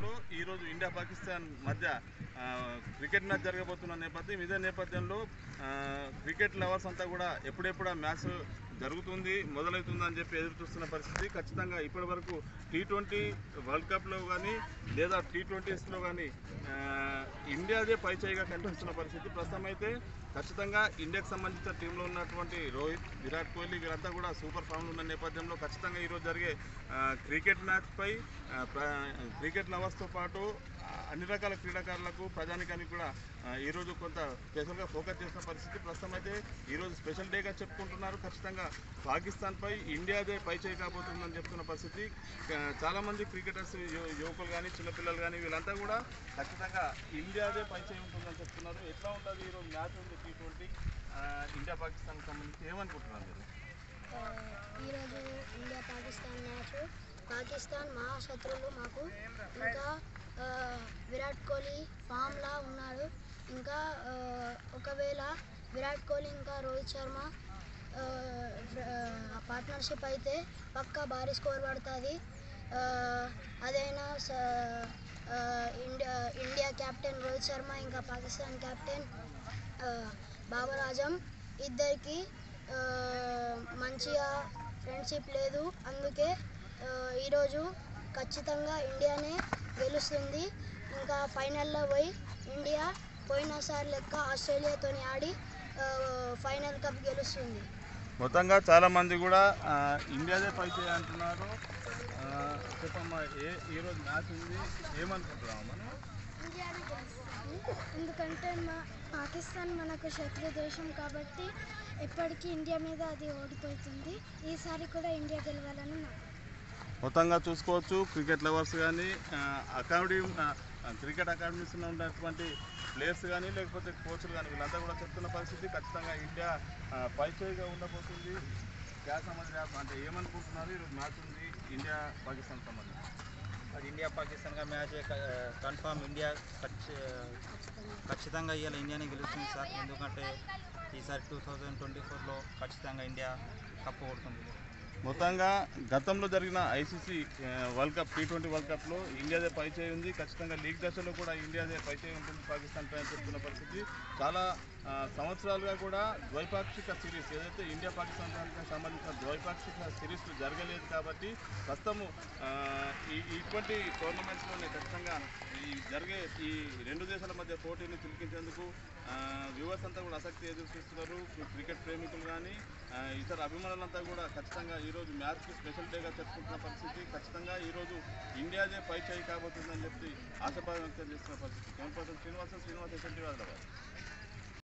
కప్లో ఈరోజు ఇండియా పాకిస్తాన్ మధ్య క్రికెట్ మ్యాచ్ జరగబోతున్న నేపథ్యం. ఇదే నేపథ్యంలో క్రికెట్ లవర్స్ అంతా కూడా ఎప్పుడెప్పుడు ఆ మ్యాచ్ జరుగుతుంది మొదలవుతుందని చెప్పి ఎదురు చూస్తున్న పరిస్థితి. ఖచ్చితంగా ఇప్పటి వరకు T20 వరల్డ్ కప్లో కానీ లేదా T20స్లో కానీ ఇండియాదే పైచేయిగా కనిపిస్తున్న పరిస్థితి. ప్రస్తుతం అయితే ఖచ్చితంగా ఇండియాకు సంబంధించిన టీంలో ఉన్నటువంటి రోహిత్, విరాట్ కోహ్లీ వీరంతా కూడా సూపర్ ఫామ్లో ఉన్న నేపథ్యంలో ఖచ్చితంగా ఈరోజు జరిగే క్రికెట్ మ్యాచ్పై క్రికెట్ లవర్స్తో పాటు అన్ని రకాల క్రీడాకారులకు ప్రజానికానికి కూడా ఈరోజు కొంత స్పెషల్గా ఫోకస్ చేసిన పరిస్థితి. ప్రస్తుతం అయితే ఈరోజు స్పెషల్ డేగా చెప్పుకుంటున్నారు. ఖచ్చితంగా పాకిస్తాన్పై ఇండియాదే పైచేయి కాబోతుందని చెప్తున్న పరిస్థితి. చాలామంది క్రికెటర్స్ యువకులు కానీ చిన్నపిల్లలు కానీ వీళ్ళంతా కూడా ఖచ్చితంగా ఇండియాదే పైచేయి ఉంటుందని చెప్తున్నారు. ఎట్లా ఉంటుంది ఈరోజు మ్యాచ్ ఉంది T20 ఇండియా పాకిస్తాన్కి సంబంధించి ఏమనుకుంటున్నారు మీరు? ఈరోజు ఇండియా పాకిస్తాన్ మ్యాచ్. పాకిస్తాన్ మహాశత్రువులు మాకు. ఇంకా విరాట్ కోహ్లీ ఫామ్లా ఉన్నాడు. ఇంకా ఒకవేళ విరాట్ కోహ్లీ ఇంకా రోహిత్ శర్మ పార్ట్నర్షిప్ అయితే పక్కా భారీ స్కోర్ పడుతుంది. అదైనా ఇండియా కెప్టెన్ రోహిత్ శర్మ ఇంకా పాకిస్తాన్ కెప్టెన్ బాబర్ ఆజం ఇద్దరికి మంచిగా ఫ్రెండ్షిప్ లేదు. అందుకే ఈరోజు ఖచ్చితంగా ఇండియానే గెలుస్తుంది. ఇంకా ఫైనల్లో పోయి ఇండియా పోయినసారి లెక్క ఆస్ట్రేలియాతో ఆడి ఫైనల్ కప్ గెలుస్తుంది. మొత్తంగా చాలామంది కూడా ఇండియాదే పైచేయి అంటున్నారు. చెప్పమ్మా, ఈరోజు మ్యాచ్ ఉంది ఏమనుకుంటున్నాము మనం? ఇండియానే గెలుస్తుంది. ఎందుకంటే పాకిస్తాన్ మనకు శత్రు దేశం కాబట్టి ఎప్పటికీ ఇండియా మీద అది ఓడిపోతుంది. ఈసారి కూడా ఇండియా గెలవాలని నాకు. మొత్తంగా చూసుకోవచ్చు క్రికెట్ లవర్స్ కానీ క్రికెట్ అకాడమీస్లో ఉన్నటువంటి ప్లేయర్స్ కానీ లేకపోతే కోచ్లు కానీ వీళ్ళంతా కూడా చెప్తున్న పరిస్థితి. ఖచ్చితంగా ఇండియా పైచేయిగా ఉండబోతుంది. గ్యాస్ అంటే ఏమనుకుంటున్నారు? ఈరోజు మ్యాచ్ ఉంది ఇండియా పాకిస్తాన్ సంబంధించి. అది ఇండియా పాకిస్తాన్ का मैच है కన్ఫామ్ ఇండియా ఖచ్చితంగా ఇవాళ ఇండియానే గెలుస్తుంది సార్. ఎందుకంటే ఈసారి 2024లో ఖచ్చితంగా ఇండియా కప్పు కొడుతుంది. మొత్తంగా గతంలో జరిగిన ICC world cup T20 world కప్లో ఇండియాదే పైచేయి ఉంది. ఖచ్చితంగా లీగ్ దశలో కూడా ఇండియాదే పైచేయి ఉంటుంది పాకిస్తాన్ పై చెప్తున్న పరిస్థితి. చాలా సంవత్సరాలుగా కూడా ద్వైపాక్షిక సిరీస్ ఏదైతే ఇండియా పాకిస్తాన్ సంబంధించిన ద్వైపాక్షిక సిరీస్ జరగలేదు కాబట్టి ప్రస్తుతము ఇటువంటి టోర్నమెంట్స్లోనే ఖచ్చితంగా జరిగే ఈ రెండు దేశాల మధ్య పోటీని తిలకించేందుకు వ్యూవర్స్ అంతా కూడా ఆసక్తి ఎదురు చూస్తున్నారు. క్రికెట్ ప్రేమికులు కానీ ఇతర అభిమానులంతా కూడా ఖచ్చితంగా ఈరోజు మ్యాచ్కి స్పెషల్ డేగా చెప్పుకుంటున్న పరిస్థితి. ఖచ్చితంగా ఈరోజు ఇండియాదే పైచేయి కాబోతుందని చెప్పి ఆశాభావం వ్యక్తం చేస్తున్న పరిస్థితి. శ్రీనివాస్ SNT హైదరాబాద్.